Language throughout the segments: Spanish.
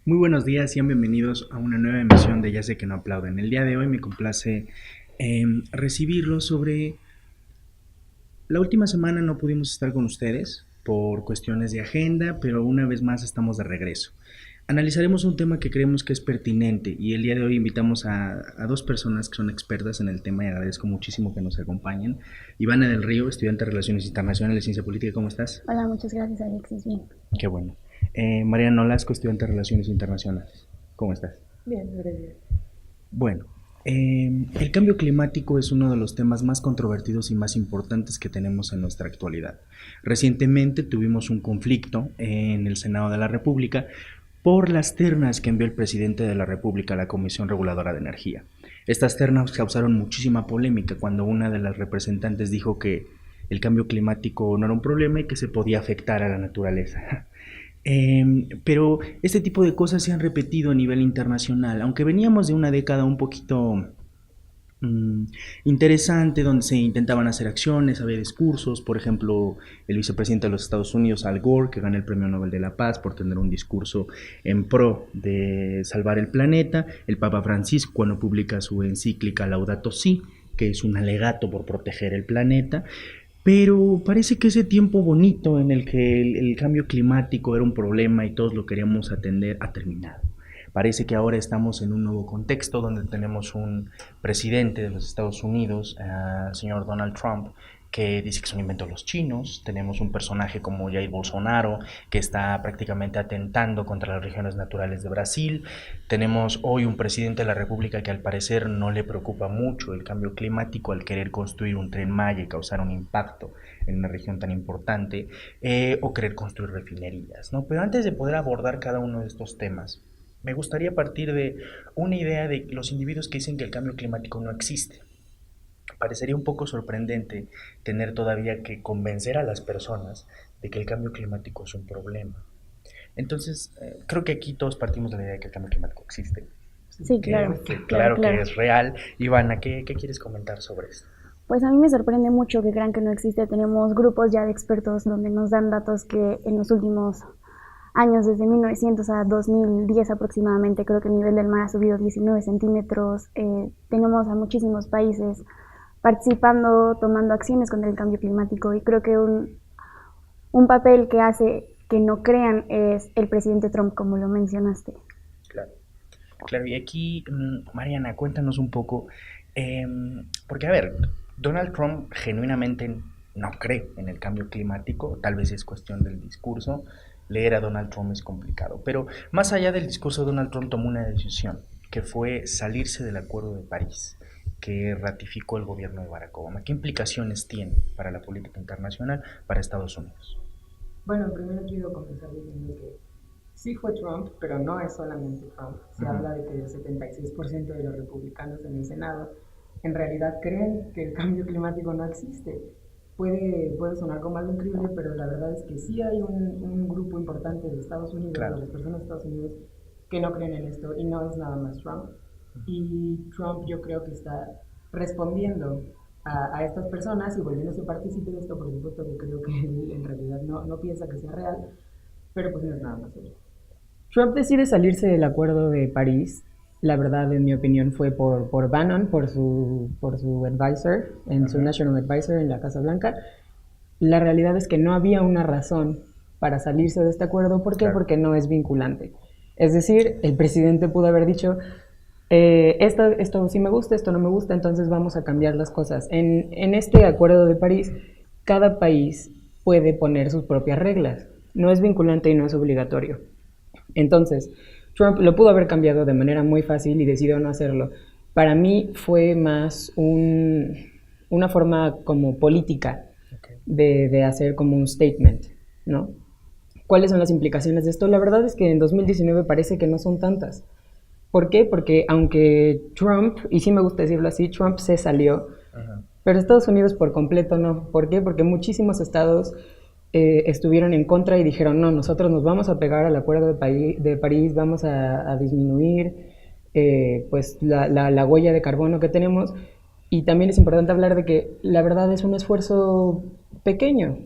Muy buenos días, sean bienvenidos a una nueva emisión de Ya sé que no aplauden. El día de hoy me complace recibirlos sobre... La última semana no pudimos estar con ustedes por cuestiones de agenda, pero una vez más estamos de regreso. Analizaremos un tema que creemos que es pertinente y el día de hoy invitamos a dos personas que son expertas en el tema y agradezco muchísimo que nos acompañen. Ivana del Río, estudiante de Relaciones Internacionales y Ciencia Política, ¿cómo estás? Hola, muchas gracias, Alexis. Bien. Qué bueno. Mariana Nolasco, estudiante de Relaciones Internacionales, ¿cómo estás? Bien, gracias. Bueno, el cambio climático es uno de los temas más controvertidos y más importantes que tenemos en nuestra actualidad. Recientemente tuvimos un conflicto en el Senado de la República por las ternas que envió el presidente de la República a la Comisión Reguladora de Energía. Estas ternas causaron muchísima polémica cuando una de las representantes dijo que el cambio climático no era un problema y que se podía afectar a la naturaleza. Pero este tipo de cosas se han repetido a nivel internacional, aunque veníamos de una década un poquito mm, interesante, donde se intentaban hacer acciones, había discursos, por ejemplo, el vicepresidente de los Estados Unidos, Al Gore, que gana el Premio Nobel de la Paz por tener un discurso en pro de salvar el planeta, el Papa Francisco cuando publica su encíclica Laudato Si, que es un alegato por proteger el planeta, pero parece que ese tiempo bonito en el que el cambio climático era un problema y todos lo queríamos atender ha terminado. Parece que ahora estamos en un nuevo contexto donde tenemos un presidente de los Estados Unidos, señor Donald Trump, que dice que es un invento de los chinos. Tenemos un personaje como Jair Bolsonaro, que está prácticamente atentando contra las regiones naturales de Brasil. Tenemos hoy un presidente de la República que al parecer no le preocupa mucho el cambio climático al querer construir un tren Maya y causar un impacto en una región tan importante, o querer construir refinerías, ¿no? Pero antes de poder abordar cada uno de estos temas, me gustaría partir de una idea de los individuos que dicen que el cambio climático no existe. Parecería un poco sorprendente tener todavía que convencer a las personas de que el cambio climático es un problema. Entonces, creo que aquí todos partimos de la idea de que el cambio climático existe, Sí, claro, que claro, claro que claro. es real. Ivana, ¿qué quieres comentar sobre esto? Pues a mí me sorprende mucho que crean que no existe. Tenemos grupos ya de expertos donde nos dan datos que en los últimos años, desde 1900 a 2010 aproximadamente, creo que el nivel del mar ha subido 19 centímetros. Tenemos a muchísimos países participando, tomando acciones contra el cambio climático y creo que un papel que hace que no crean es el presidente Trump, como lo mencionaste. Claro. Claro, y aquí, Mariana, cuéntanos un poco, porque a ver, Donald Trump genuinamente no cree en el cambio climático, tal vez es cuestión del discurso, leer a Donald Trump es complicado, pero más allá del discurso, Donald Trump tomó una decisión, que fue salirse del Acuerdo de París, que ratificó el gobierno de Barack Obama. ¿Qué implicaciones tiene para la política internacional, para Estados Unidos? Bueno, primero quiero comenzar diciendo que sí fue Trump, pero no es solamente Trump. Se Ujú. habla de que el 76% de los republicanos en el Senado en realidad creen que el cambio climático no existe. Puede sonar como algo increíble, pero la verdad es que sí hay un grupo importante de Estados Unidos, de Claro. las personas de Estados Unidos, que no creen en esto y no es nada más Trump. Y Trump yo creo que está respondiendo a estas personas y volviéndose partícipe de esto. Por supuesto que creo que él en realidad no piensa que sea real, pero pues no es nada más eso. Trump decide salirse del Acuerdo de París. La verdad, en mi opinión, fue por Bannon, por su advisor, en su Ujú. National Advisor en la Casa Blanca. La realidad es que no había una razón para salirse de este acuerdo. ¿Por qué? Claro. Porque no es vinculante. Es decir, el presidente pudo haber dicho, esto sí me gusta, esto no me gusta, entonces vamos a cambiar las cosas. En este Acuerdo de París, cada país puede poner sus propias reglas. No es vinculante y no es obligatorio. Entonces, Trump lo pudo haber cambiado de manera muy fácil y decidió no hacerlo. Para mí fue más una forma como política Okay. de hacer como un statement, ¿no? ¿Cuáles son las implicaciones de esto? La verdad es que en 2019 parece que no son tantas. ¿Por qué? Porque aunque Trump, y sí me gusta decirlo así, Trump se salió, Ujú. pero Estados Unidos por completo no. ¿Por qué? Porque muchísimos estados estuvieron en contra y dijeron, no, nosotros nos vamos a pegar al Acuerdo de París, vamos a disminuir pues la huella de carbono que tenemos. Y también es importante hablar de que la verdad es un esfuerzo pequeño.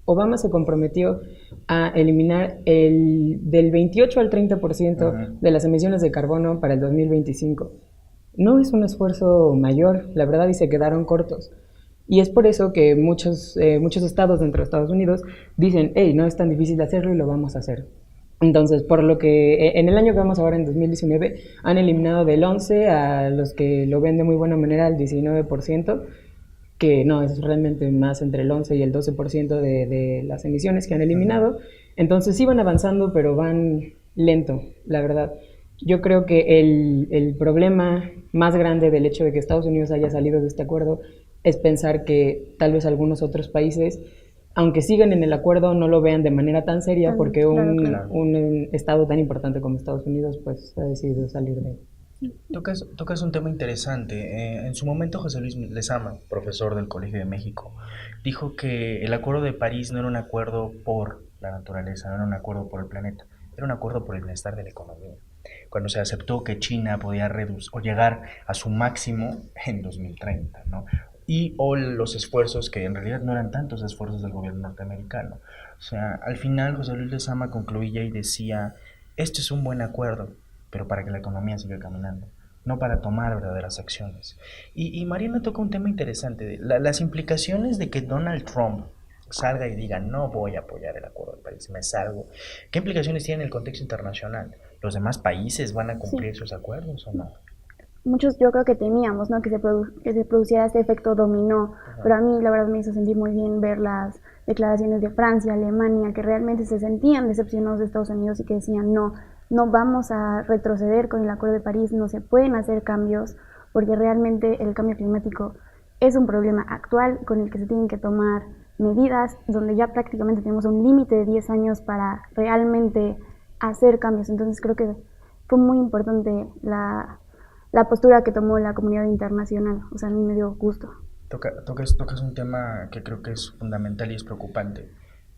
Obama se comprometió a eliminar del 28 al 30% Ujú. de las emisiones de carbono para el 2025. No es un esfuerzo mayor, la verdad, y se quedaron cortos. Y es por eso que muchos estados dentro de Estados Unidos dicen, hey, no es tan difícil hacerlo y lo vamos a hacer. Entonces, por lo que en el año que vamos ahora, en 2019, han eliminado del 11 a los que lo ven de muy buena manera al 19%, que no, es realmente más entre el 11 y el 12% de las emisiones que han Ujú. eliminado. Entonces sí van avanzando, pero van lento, la verdad. Yo creo que el problema más grande del hecho de que Estados Unidos haya salido de este acuerdo es pensar que tal vez algunos otros países, aunque sigan en el acuerdo, no lo vean de manera tan seria porque Claro, claro. Claro. un estado tan importante como Estados Unidos pues ha decidido salir de él. Tocas un tema interesante. En su momento José Luis Lezama, profesor del Colegio de México, dijo que el Acuerdo de París no era un acuerdo por la naturaleza, no era un acuerdo por el planeta, era un acuerdo por el bienestar de la economía. Cuando se aceptó que China podía reducir o llegar a su máximo en 2030, ¿no? Y o los esfuerzos, que en realidad no eran tantos esfuerzos del gobierno norteamericano. O sea, al final José Luis Lezama concluía y decía, este es un buen acuerdo, pero para que la economía siga caminando, no para tomar verdaderas acciones. Y Mariana toca un tema interesante, las implicaciones de que Donald Trump salga y diga no voy a apoyar el Acuerdo de París, me salgo. ¿Qué implicaciones tiene en el contexto internacional? ¿Los demás países van a Sí, cumplir esos acuerdos o no? muchos yo creo que temíamos, ¿no? Que se produciera este efecto dominó, Ajá. pero a mí la verdad me hizo sentir muy bien ver las declaraciones de Francia, Alemania, que realmente se sentían decepcionados de Estados Unidos y que decían no, no vamos a retroceder con el Acuerdo de París, no se pueden hacer cambios, porque realmente el cambio climático es un problema actual con el que se tienen que tomar medidas, donde ya prácticamente tenemos un límite de 10 años para realmente hacer cambios. Entonces creo que fue muy importante la postura que tomó la comunidad internacional. O sea, a mí me dio gusto. Tocas un tema que creo que es fundamental y es preocupante,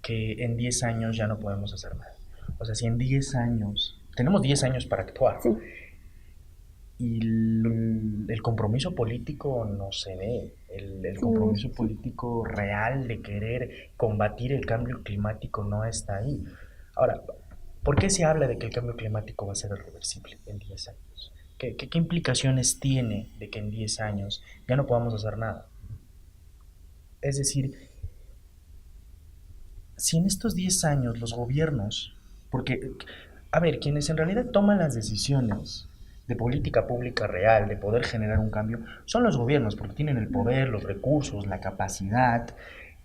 que en 10 años ya no podemos hacer nada. O sea, si en 10 años, tenemos 10 años para actuar, Sí, y el compromiso político no se ve, el sí, compromiso sí. político real de querer combatir el cambio climático no está ahí. Ahora, ¿por qué se habla de que el cambio climático va a ser irreversible en 10 años? ¿Qué implicaciones tiene de que en 10 años ya no podamos hacer nada? Es decir, si en estos 10 años los gobiernos, porque, a ver, quienes en realidad toman las decisiones de política pública real, de poder generar un cambio, son los gobiernos, porque tienen el poder, los recursos, la capacidad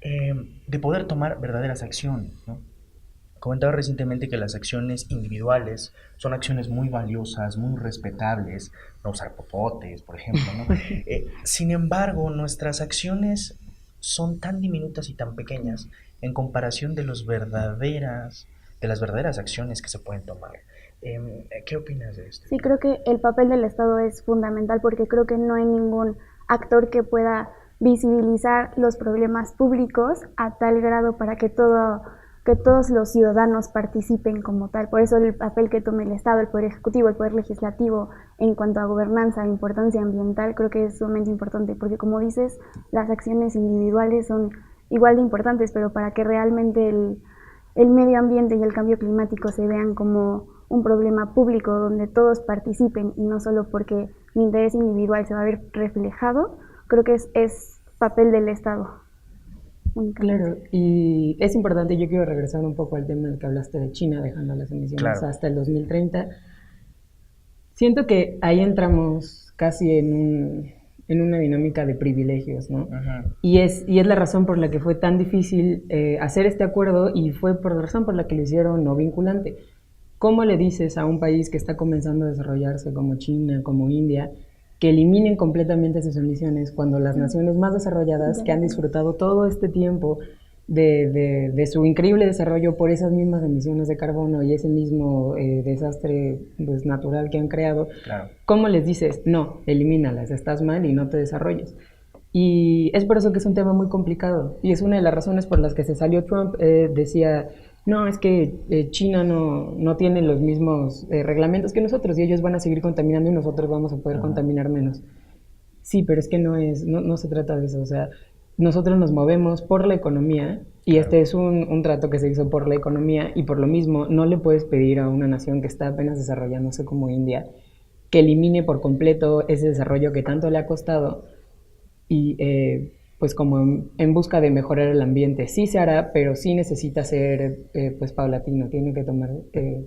de poder tomar verdaderas acciones, ¿no? Comentaba recientemente que las acciones individuales son acciones muy valiosas, muy respetables, no usar popotes, por ejemplo, ¿no? Sin embargo, nuestras acciones son tan diminutas y tan pequeñas en comparación de las verdaderas acciones que se pueden tomar. ¿Qué opinas de esto? Sí, creo que el papel del Estado es fundamental porque creo que no hay ningún actor que pueda visibilizar los problemas públicos a tal grado para que todos los ciudadanos participen como tal. Por eso el papel que tome el Estado, el Poder Ejecutivo, el Poder Legislativo en cuanto a gobernanza, importancia ambiental, creo que es sumamente importante porque como dices, las acciones individuales son igual de importantes, pero para que realmente el medio ambiente y el cambio climático se vean como un problema público donde todos participen y no solo porque mi interés individual se va a ver reflejado, creo que es papel del Estado únicamente. Claro, y es importante, yo quiero regresar un poco al tema del que hablaste de China, dejando las emisiones Claro. hasta el 2030. Siento que ahí entramos casi en una dinámica de privilegios, ¿no? Ajá. Y es la razón por la que fue tan difícil hacer este acuerdo y fue por la razón por la que lo hicieron no vinculante. ¿Cómo le dices a un país que está comenzando a desarrollarse como China, como India, que eliminen completamente sus emisiones cuando las naciones más desarrolladas que han disfrutado todo este tiempo de su increíble desarrollo por esas mismas emisiones de carbono y ese mismo desastre pues, natural que han creado, Claro. ¿cómo les dices, no, elimínalas, estás mal y no te desarrolles? Y es por eso que es un tema muy complicado. Y es una de las razones por las que se salió Trump. Decía, no, es que China no tiene los mismos reglamentos que nosotros y ellos van a seguir contaminando y nosotros vamos a poder contaminar menos. Sí, pero es que no se trata de eso. O sea, nosotros nos movemos por la economía y este es un trato que se hizo por la economía y por lo mismo no le puedes pedir a una nación que está apenas desarrollándose como India que elimine por completo ese desarrollo que tanto le ha costado y pues como en busca de mejorar el ambiente. Sí se hará, pero sí necesita ser pues paulatino, tiene que tomar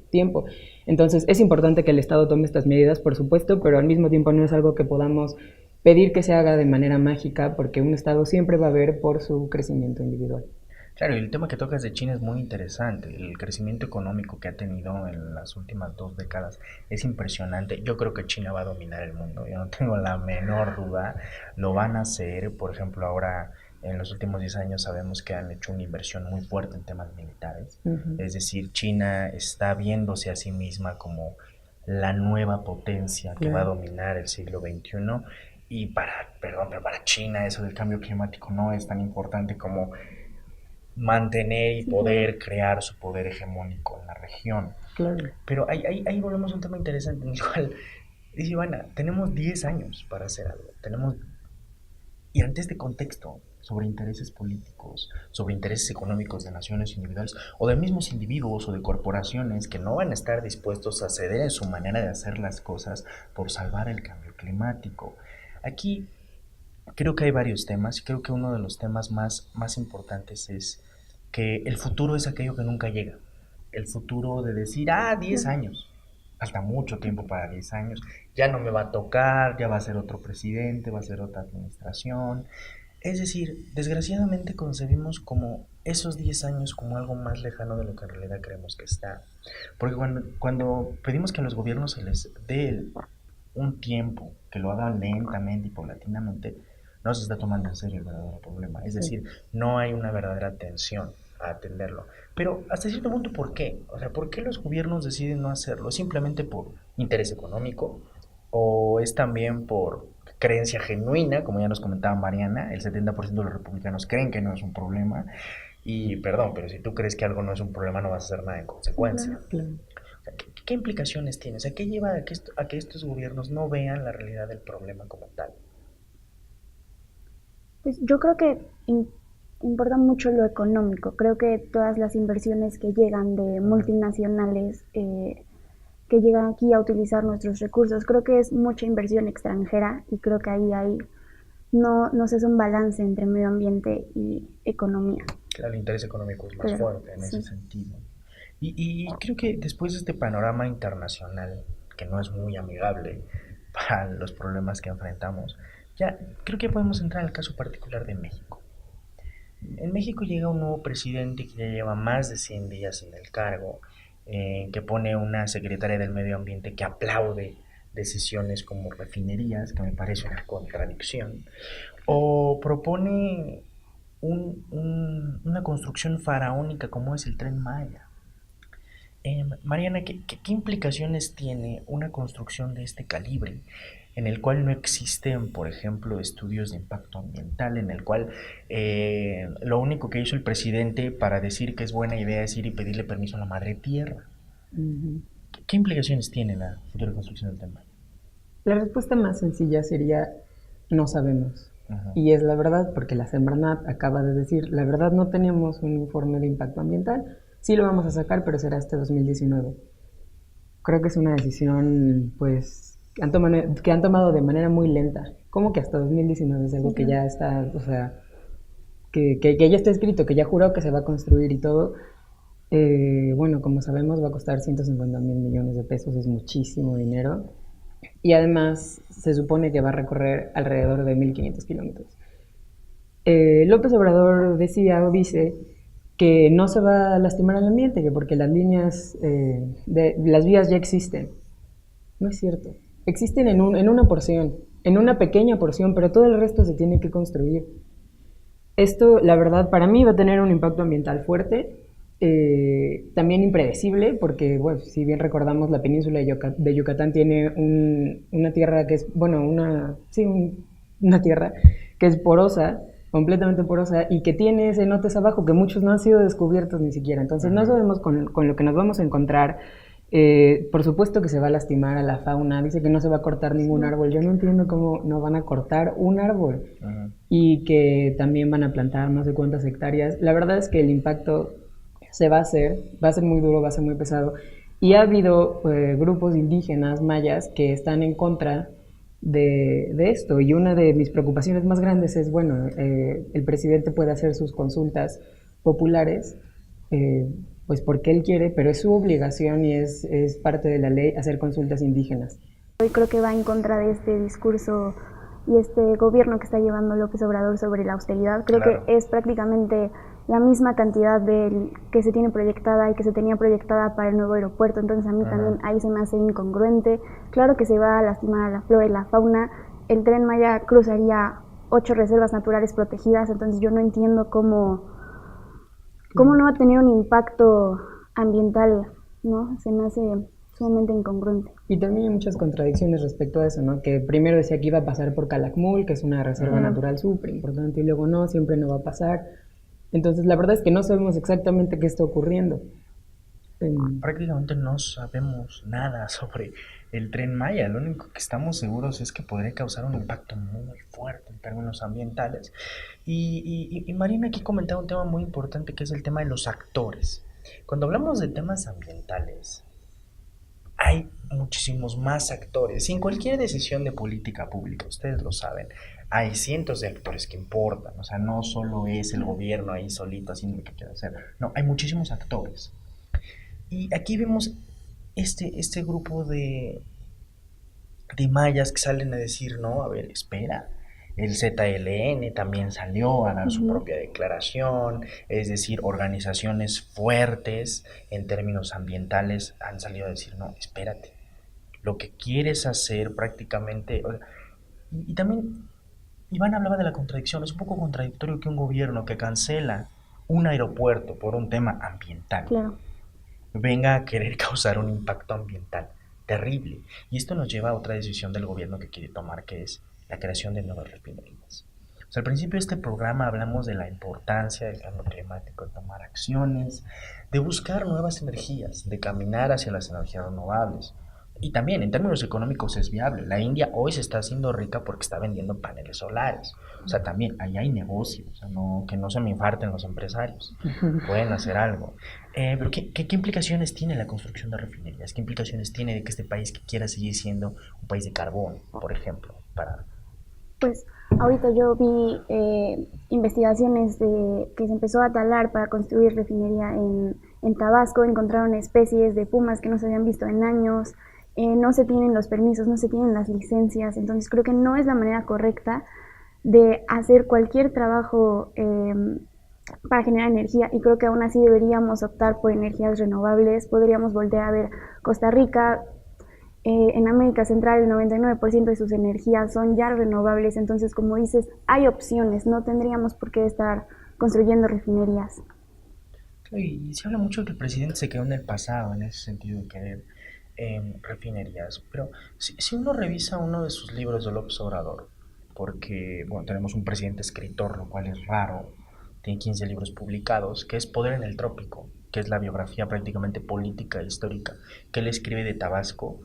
tiempo. Entonces es importante que el Estado tome estas medidas, por supuesto, pero al mismo tiempo no es algo que podamos pedir que se haga de manera mágica, porque un Estado siempre va a ver por su crecimiento individual. Claro, y el tema que tocas de China es muy interesante. El crecimiento económico que ha tenido en las últimas 2 décadas es impresionante. Yo creo que China va a dominar el mundo, yo no tengo la menor duda. Lo van a hacer, por ejemplo, ahora en los últimos 10 años sabemos que han hecho una inversión muy fuerte en temas militares. Es decir, China está viéndose a sí misma como la nueva potencia que va a dominar el siglo XXI. Y perdón, pero para China eso del cambio climático no es tan importante como mantener y Sí, poder crear su poder hegemónico en la región. Claro. Pero ahí volvemos a un tema interesante en el cual dice Ivana, tenemos 10 años para hacer algo. Y ante este contexto, sobre intereses políticos, sobre intereses económicos de naciones individuales o de mismos individuos o de corporaciones que no van a estar dispuestos a ceder en su manera de hacer las cosas por salvar el cambio climático. Aquí creo que hay varios temas y creo que uno de los temas más importantes es que el futuro es aquello que nunca llega. El futuro de decir, 10 claro. años, falta mucho tiempo para 10 años, ya no me va a tocar, ya va a ser otro presidente, va a ser otra administración. Es decir, desgraciadamente concebimos como esos 10 años como algo más lejano de lo que en realidad creemos que está. Porque cuando pedimos que a los gobiernos se les dé un tiempo, que lo hagan lentamente y paulatinamente, no se está tomando en serio el verdadero problema. Es Sí. decir, no hay una verdadera atención a atenderlo. Pero hasta cierto punto, ¿por qué? O sea, ¿por qué los gobiernos deciden no hacerlo? ¿Simplemente por interés económico? ¿O es también por creencia genuina? Como ya nos comentaba Mariana, el 70% de los republicanos creen que no es un problema. Y perdón, pero si tú crees que algo no es un problema, no vas a hacer nada en Sí, consecuencia. claro. Claro. O sea, ¿qué implicaciones tiene? O sea, ¿qué lleva a que estos gobiernos no vean la realidad del problema como tal? Pues yo creo que importa mucho lo económico. Creo que todas las inversiones que llegan de Ujú. multinacionales que llegan aquí a utilizar nuestros recursos, creo que es mucha inversión extranjera y creo que ahí hay, no se hace un balance entre medio ambiente y economía. Claro, el interés económico es más Claro, fuerte en ese sí. sentido. Y creo que después de este panorama internacional, que no es muy amigable para los problemas que enfrentamos, ya creo que podemos entrar al caso particular de México. En México llega un nuevo presidente que ya lleva más de 100 días en el cargo, que pone una secretaria del medio ambiente que aplaude decisiones como refinerías, que me parece una contradicción, o propone una construcción faraónica como es el Tren Maya. Mariana, ¿qué implicaciones tiene una construcción de este calibre en el cual no existen, por ejemplo, estudios de impacto ambiental, en el cual lo único que hizo el presidente para decir que es buena idea es ir y pedirle permiso a la madre tierra? Ujú. ¿Qué implicaciones tiene la futura construcción del tema? La respuesta más sencilla sería no sabemos. Ajá. Y es la verdad, porque la Semarnat acaba de decir, la verdad no tenemos un informe de impacto ambiental, sí lo vamos a sacar, pero será este 2019. Creo que es una decisión, pues, que han tomado de manera muy lenta. ¿Cómo que hasta 2019 es Sí, algo que claro. ya está, o sea, que ya está escrito, que ya juró que se va a construir y todo? Bueno, como sabemos, va a costar 150 mil millones de pesos, es muchísimo dinero. Y además se supone que va a recorrer alrededor de 1.500 kilómetros. López Obrador decía o dice que no se va a lastimar al ambiente, que porque las líneas, las vías ya existen. No es cierto. Existen en una porción, en una pequeña porción, pero todo el resto se tiene que construir. Esto, la verdad, para mí va a tener un impacto ambiental fuerte, también impredecible, porque, bueno, si bien recordamos, la península de Yucatán tiene una tierra que es, bueno, sí, una tierra que es porosa, completamente porosa, y que tiene cenotes abajo que muchos no han sido descubiertos ni siquiera. Entonces, no Ajá. sabemos con lo que nos vamos a encontrar. Por supuesto que se va a lastimar a la fauna, dice que no se va a cortar ningún Sí. árbol. Yo no entiendo cómo no van a cortar un árbol Ajá. y que también van a plantar no sé cuántas hectáreas. La verdad es que el impacto se va a ser muy duro, va a ser muy pesado. Y ha habido grupos indígenas mayas que están en contra de esto. Y una de mis preocupaciones más grandes es, bueno, el presidente puede hacer sus consultas populares, eh, pues porque él quiere, pero es su obligación y es parte de la ley hacer consultas indígenas. Hoy creo que va en contra de este discurso y este gobierno que está llevando López Obrador sobre la austeridad. Creo Claro. que es prácticamente la misma cantidad que se tiene proyectada y que se tenía proyectada para el nuevo aeropuerto, entonces a mí Ajá. también ahí se me hace incongruente. Claro que se va a lastimar a la flora y la fauna, el Tren Maya cruzaría 8 reservas naturales protegidas, entonces yo no entiendo cómo no va a tener un impacto ambiental, ¿no? Se me hace sumamente incongruente. Y también hay muchas contradicciones respecto a eso, ¿no? Que primero decía que iba a pasar por Calakmul, que es una reserva Ajá. natural súper importante, y luego no, siempre no va a pasar. Entonces, la verdad es que no sabemos exactamente qué está ocurriendo. Prácticamente no sabemos nada sobre el Tren Maya. Lo único que estamos seguros es que podría causar un impacto muy fuerte en términos ambientales. Y Marina aquí comentaba un tema muy importante que es el tema de los actores. Cuando hablamos de temas ambientales, hay muchísimos más actores. Y en cualquier decisión de política pública, ustedes lo saben, hay cientos de actores que importan. O sea, no solo es el gobierno ahí solito haciendo lo que quiere hacer. No, hay muchísimos actores. Y aquí vemos este grupo de mayas que salen a decir, no, a ver, espera. El ZLN también salió a dar su propia declaración, es decir, organizaciones fuertes en términos ambientales han salido a decir, no, espérate, lo que quieres hacer prácticamente, y también Iván hablaba de la contradicción, es un poco contradictorio que un gobierno que cancela un aeropuerto por un tema ambiental Claro. venga a querer causar un impacto ambiental terrible. Y esto nos lleva a otra decisión del gobierno que quiere tomar, que es la creación de nuevas refinerías. O sea, al principio de este programa hablamos de la importancia del cambio climático, de tomar acciones, de buscar nuevas energías, de caminar hacia las energías renovables. Y también en términos económicos es viable. La India hoy se está haciendo rica porque está vendiendo paneles solares. O sea, también ahí hay negocios. O sea, no, que no se me infarten los empresarios. Pueden hacer algo. Pero ¿qué implicaciones tiene la construcción de refinerías? ¿Qué implicaciones tiene de que este país que quiera seguir siendo un país de carbón, por ejemplo? Pues ahorita yo vi investigaciones de que se empezó a talar para construir refinería en Tabasco, encontraron especies de pumas que no se habían visto en años, no se tienen los permisos, no se tienen las licencias, entonces creo que no es la manera correcta de hacer cualquier trabajo para generar energía, y creo que aún así deberíamos optar por energías renovables. Podríamos voltear a ver Costa Rica. En América Central el 99% de sus energías son ya renovables, entonces como dices, hay opciones, no tendríamos por qué estar construyendo refinerías. Y se habla mucho de que el presidente se quedó en el pasado en ese sentido de querer refinerías, pero si uno revisa uno de sus libros de López Obrador, porque bueno, tenemos un presidente escritor, lo cual es raro, tiene 15 libros publicados, que es Poder en el Trópico, que es la biografía prácticamente política e histórica que él escribe de Tabasco.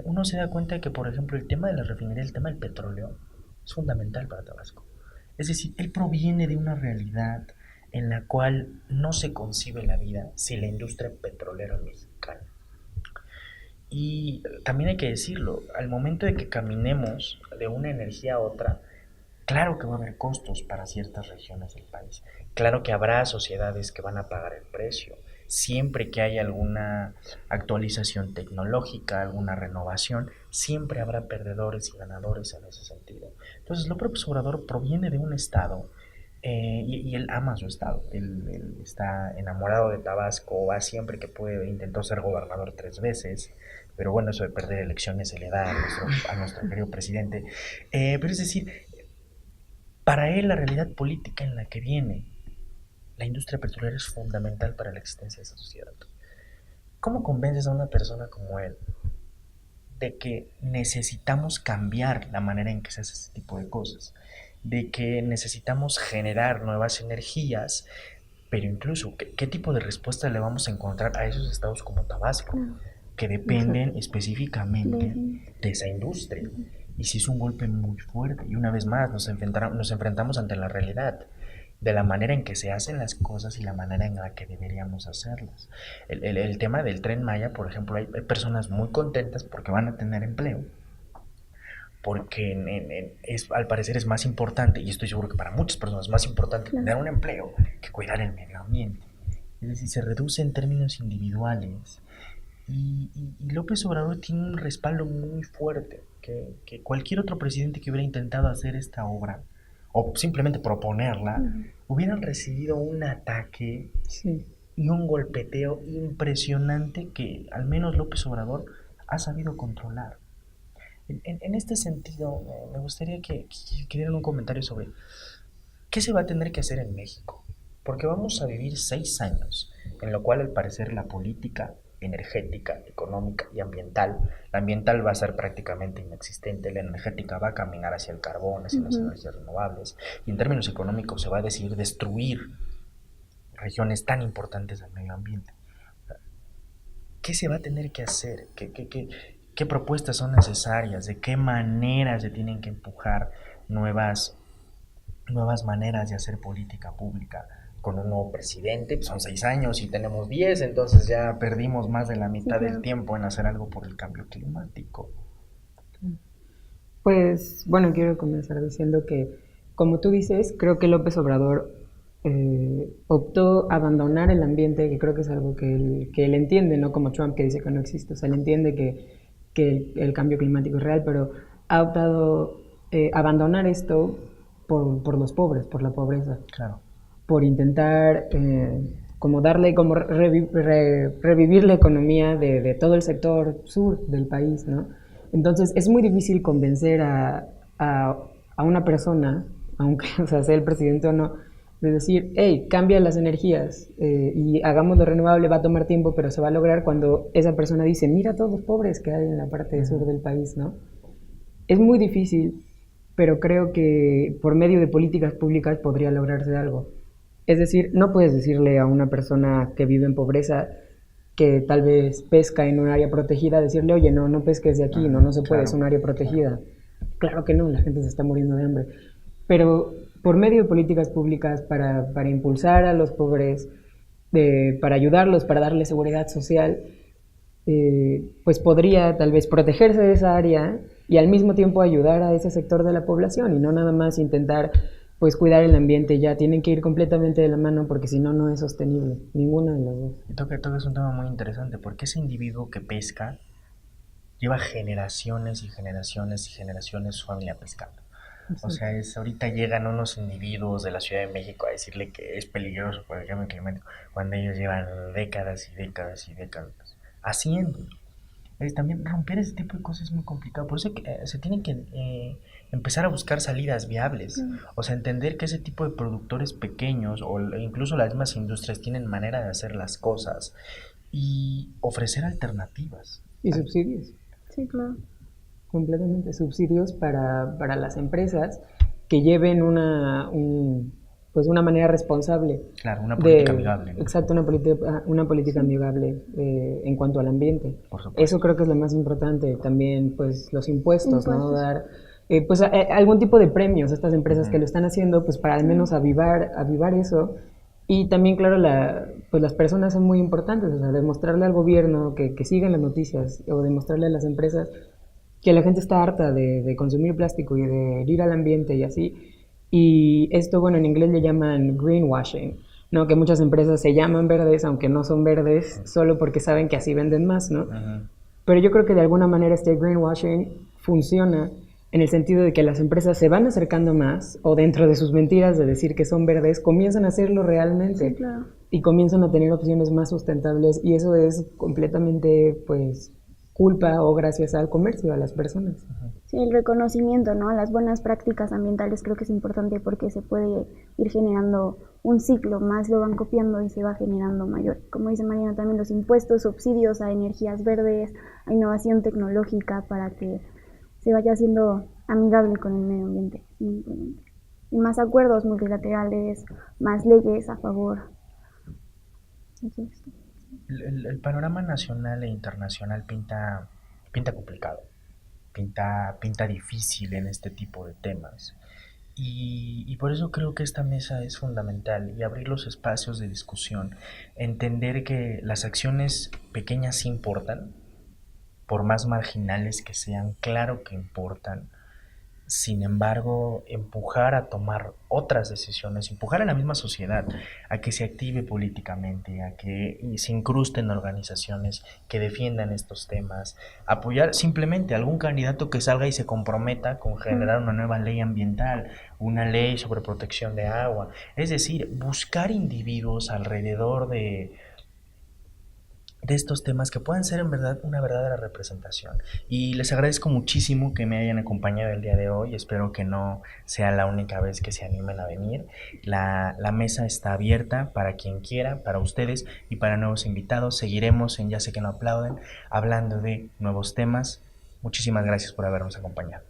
Uno se da cuenta de que, por ejemplo, el tema de la refinería, el tema del petróleo, es fundamental para Tabasco. Es decir, él proviene de una realidad en la cual no se concibe la vida sin la industria petrolera mexicana. Y también hay que decirlo, al momento de que caminemos de una energía a otra, claro que va a haber costos para ciertas regiones del país. Claro que habrá sociedades que van a pagar el precio. Siempre que haya alguna actualización tecnológica, alguna renovación, siempre habrá perdedores y ganadores en ese sentido. Entonces, López Obrador proviene de un estado y él ama su estado. Él está enamorado de Tabasco, va siempre que puede, intentó ser gobernador 3 veces, pero bueno, eso de perder elecciones se le da a nuestro querido presidente. Pero es decir, para él la realidad política en la que viene, la industria petrolera es fundamental para la existencia de esa sociedad. ¿Cómo convences a una persona como él de que necesitamos cambiar la manera en que se hace ese tipo de cosas? De que necesitamos generar nuevas energías, pero incluso, ¿qué tipo de respuesta le vamos a encontrar a esos estados como Tabasco, que dependen específicamente de esa industria? Y si es un golpe muy fuerte, y una vez más nos enfrentamos ante la realidad de la manera en que se hacen las cosas y la manera en la que deberíamos hacerlas. El tema del Tren Maya, por ejemplo, hay personas muy contentas porque van a tener empleo, porque al parecer es más importante, y estoy seguro que para muchas personas es más importante tener un empleo que cuidar el medio ambiente. Es decir, se reduce en términos individuales. Y López Obrador tiene un respaldo muy fuerte, que cualquier otro presidente que hubiera intentado hacer esta obra, o simplemente proponerla, hubieran recibido un ataque y un golpeteo impresionante que al menos López Obrador ha sabido controlar. En este sentido, me gustaría que dieran un comentario sobre qué se va a tener que hacer en México, porque vamos a vivir 6 años, en lo cual al parecer la política energética, económica y ambiental, la ambiental va a ser prácticamente inexistente, la energética va a caminar hacia el carbón, hacia las energías renovables, y en términos económicos se va a decidir destruir regiones tan importantes del medio ambiente. ¿Qué se va a tener que hacer? ¿Qué propuestas son necesarias? ¿De qué manera se tienen que empujar nuevas, nuevas maneras de hacer política pública? Con un nuevo presidente, pues son 6 años y tenemos 10, entonces ya perdimos más de la Sí, mitad del claro. tiempo en hacer algo por el cambio climático. Pues bueno, quiero comenzar diciendo que, como tú dices, creo que López Obrador optó abandonar el ambiente, que creo que es algo que él entiende, no como Trump que dice que no existe, o sea, él entiende que el cambio climático es real, pero ha optado abandonar esto por los pobres, por la pobreza, Claro. por intentar como darle, como revivir la economía de todo el sector sur del país, ¿no? Entonces es muy difícil convencer a una persona, aunque o sea, sea el presidente o no, de decir, hey, cambia las energías y hagamos lo renovable, va a tomar tiempo, pero se va a lograr cuando esa persona dice, mira todos los pobres que hay en la parte sur del país, ¿no? Es muy difícil, pero creo que por medio de políticas públicas podría lograrse algo. Es decir, no puedes decirle a una persona que vive en pobreza que tal vez pesca en un área protegida, decirle, oye, no, no pesques de aquí, no, no se puede, es Claro, un área protegida. Claro que no, la gente se está muriendo de hambre. Pero por medio de políticas públicas para impulsar a los pobres, para ayudarlos, para darles seguridad social, pues podría tal vez protegerse de esa área y al mismo tiempo ayudar a ese sector de la población y no nada más intentar pues cuidar el ambiente, ya tienen que ir completamente de la mano porque si no, no es sostenible, ninguna de las dos. y tocas un tema muy interesante, porque ese individuo que pesca lleva generaciones y generaciones y generaciones su familia pescando. O sea, ahorita llegan unos individuos de la Ciudad de México a decirle que es peligroso por el cambio climático, cuando ellos llevan décadas y décadas y décadas haciendo. También romper ese tipo de cosas es muy complicado, por eso que, se tienen que empezar a buscar salidas viables, o sea, entender que ese tipo de productores pequeños o incluso las mismas industrias tienen manera de hacer las cosas y ofrecer alternativas. Y subsidios, Sí, claro. completamente subsidios para las empresas que lleven pues una manera responsable Claro, una política de, amigable, ¿no? exacto, una política amigable en cuanto al ambiente. Por supuesto. Eso creo que es lo más importante. También, pues, los impuestos, ¿no? Impuestos. Dar, pues, algún tipo de premios a estas empresas que lo están haciendo, pues, para al menos Sí. avivar eso. Y también, claro, pues las personas son muy importantes, o sea, demostrarle al gobierno que sigan las noticias o demostrarle a las empresas que la gente está harta de consumir plástico y de herir al ambiente y así. Y esto, bueno, en inglés le llaman greenwashing, ¿no? Que muchas empresas se llaman verdes, aunque no son verdes, solo porque saben que así venden más, ¿no? Ujú. Pero yo creo que de alguna manera este greenwashing funciona en el sentido de que las empresas se van acercando más o dentro de sus mentiras de decir que son verdes, comienzan a hacerlo realmente Sí, claro. y comienzan a tener opciones más sustentables y eso es completamente pues culpa o gracias al comercio, a las personas. Sí, el reconocimiento, ¿no? Las buenas prácticas ambientales creo que es importante porque se puede ir generando un ciclo, más lo van copiando y se va generando mayor. Como dice Mariana, también los impuestos, subsidios a energías verdes, a innovación tecnológica para que se vaya haciendo amigable con el medio ambiente. Simplemente. Y más acuerdos multilaterales, más leyes a favor. Entonces, El panorama nacional e internacional pinta complicado, pinta difícil en este tipo de temas. Y por eso creo que esta mesa es fundamental y abrir los espacios de discusión, entender que las acciones pequeñas sí importan, por más marginales que sean, claro que importan. Sin embargo, empujar a tomar otras decisiones, empujar a la misma sociedad a que se active políticamente, a que se incruste en organizaciones que defiendan estos temas, apoyar simplemente a algún candidato que salga y se comprometa con generar una nueva ley ambiental, una ley sobre protección de agua, es decir, buscar individuos alrededor de estos temas que puedan ser en verdad una verdadera representación. Y les agradezco muchísimo que me hayan acompañado el día de hoy. Espero que no sea la única vez que se animen a venir. La mesa está abierta para quien quiera, para ustedes y para nuevos invitados. Seguiremos en Ya sé que no aplauden, hablando de nuevos temas. Muchísimas gracias por habernos acompañado.